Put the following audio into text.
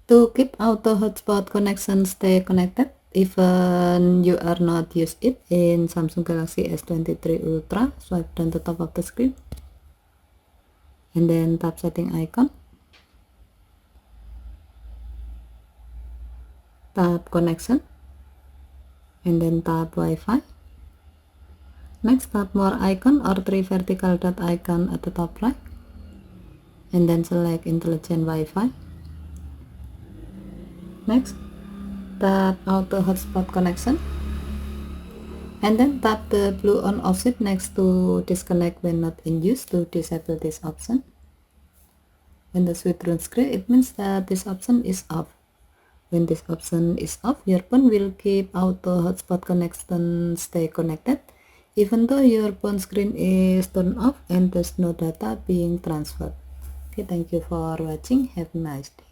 To keep auto hotspot connection stay connected even you are not use it in Samsung Galaxy S23 Ultra, swipe down the top of the screen and then tap setting icon, tap connection and then tap Wi-Fi. Next, tap more icon or three vertical dot icon at the top right and then select intelligent Wi-Fi. Next, tap auto hotspot connection and then tap the blue on off switch next to disconnect when not in use to disable this option. When the switch turns gray, it means that this option is off. When this option is off, your phone will keep auto hotspot connection stay connected even though your phone screen is turned off and there's no data being transferred. Okay, thank you for watching. Have a nice day.